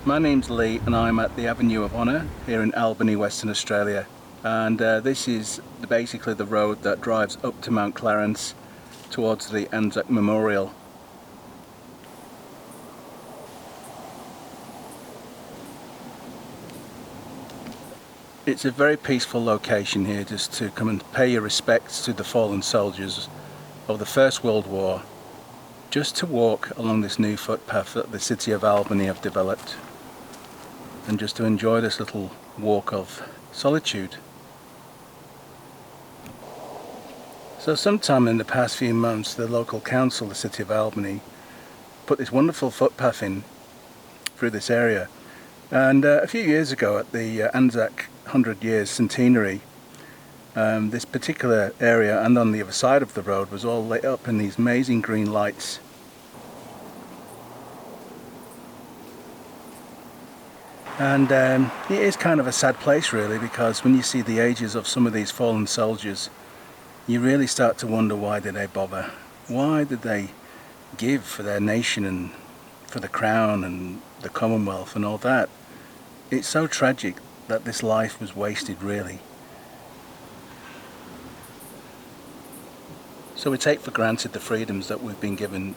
My name's Lee and I'm at the Avenue of Honour here in Albany, Western Australia, and this is basically the road that drives up to Mount Clarence towards the Anzac Memorial. It's a very peaceful location here just to come and pay your respects to the fallen soldiers of the First World War, just to walk along this new footpath that the city of Albany have developed, and just to enjoy this little walk of solitude. So sometime in the past few months the local council, the city of Albany, put this wonderful footpath in through this area, and a few years ago at the Anzac 100 years centenary, this particular area and on the other side of the road was all lit up in these amazing green lights. And it is kind of a sad place really, because when you see the ages of some of these fallen soldiers, you really start to wonder, why did they bother? Why did they give for their nation and for the crown and the Commonwealth and all that? It's so tragic that this life was wasted really. So we take for granted the freedoms that we've been given,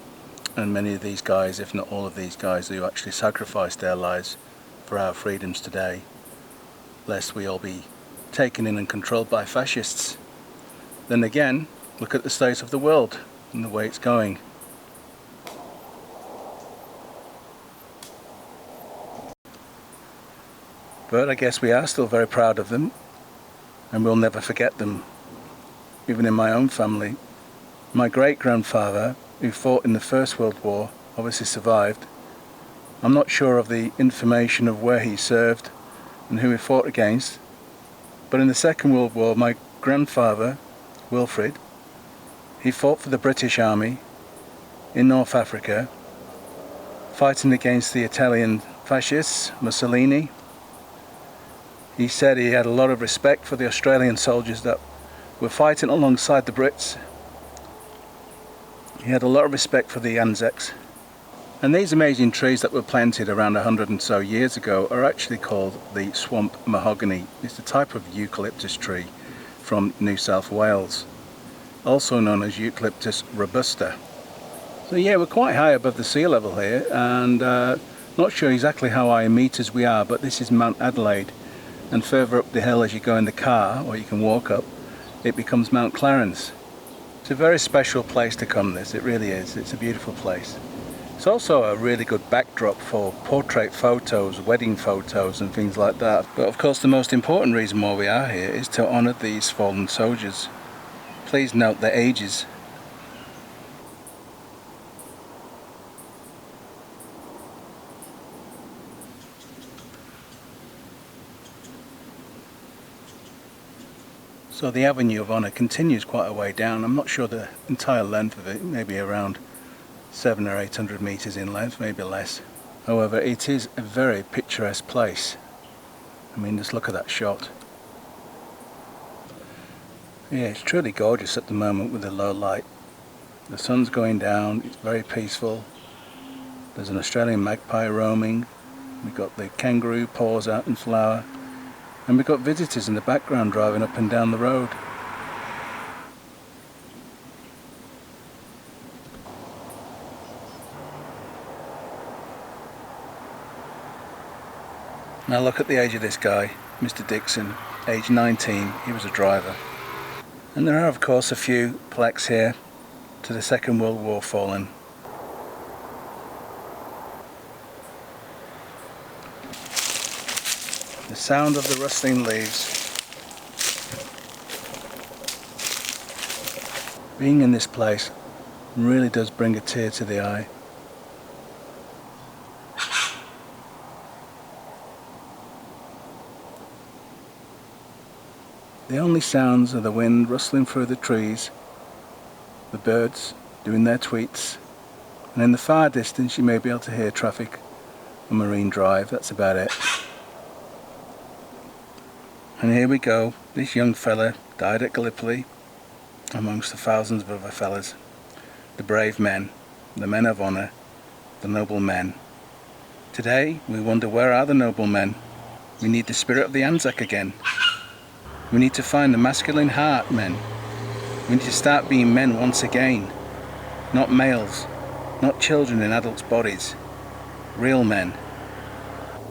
and many of these guys, if not all of these guys, who actually sacrificed their lives for our freedoms today, lest we all be taken in and controlled by fascists. Then again, look at the state of the world and the way it's going. But I guess we are still very proud of them, and we'll never forget them. Even in my own family, my great-grandfather, who fought in the First World War, obviously survived. I'm not sure of the information of where he served and who he fought against, but in the Second World War, my grandfather, Wilfred, he fought for the British Army in North Africa, fighting against the Italian fascists, Mussolini. He said he had a lot of respect for the Australian soldiers that were fighting alongside the Brits. He had a lot of respect for the Anzacs. And these amazing trees that were planted around 100 and so years ago are actually called the swamp mahogany. It's a type of eucalyptus tree from New South Wales, also known as Eucalyptus robusta. So yeah, we're quite high above the sea level here, and not sure exactly how high in meters we are, but this is Mount Adelaide, and further up the hill as you go in the car, or you can walk up, it becomes Mount Clarence. It's a very special place to come, this, it really is. It's a beautiful place. It's also a really good backdrop for portrait photos, wedding photos and things like that. But of course the most important reason why we are here is to honour these fallen soldiers. Please note their ages. So the Avenue of Honour continues quite a way down. I'm not sure the entire length of it, maybe around 700 or 800 metres in length, maybe less. However, it is a very picturesque place. I mean, just look at that shot. Yeah, it's truly gorgeous at the moment with the low light. The sun's going down, it's very peaceful. There's an Australian magpie roaming. We've got the kangaroo paws out in flower. And we've got visitors in the background driving up and down the road. Now look at the age of this guy, Mr. Dixon, age 19, he was a driver. And there are of course a few plaques here to the Second World War fallen. The sound of the rustling leaves. Being in this place really does bring a tear to the eye. The only sounds are the wind rustling through the trees, the birds doing their tweets, and in the far distance you may be able to hear traffic on Marine Drive. That's about it. And here we go, this young fella died at Gallipoli amongst the thousands of other fellas, the brave men, the men of honour, the noble men. Today we wonder, where are the noble men? We need the spirit of the Anzac again. We need to find the masculine heart, men. We need to start being men once again. Not males, not children in adults' bodies. Real men.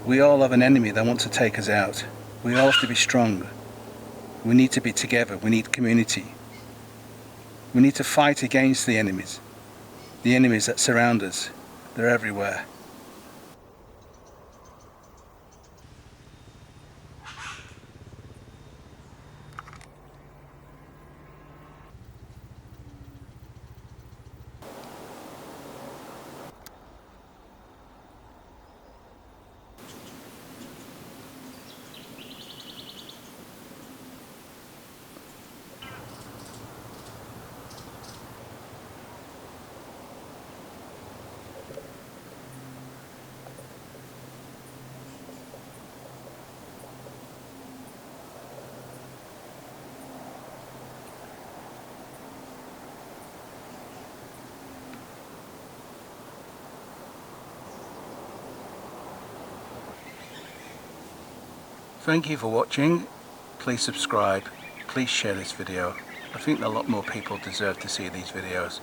We all have an enemy that wants to take us out. We all have to be strong. We need to be together. We need community. We need to fight against the enemies that surround us. They're everywhere. Thank you for watching. Please subscribe. Please share this video. I think a lot more people deserve to see these videos.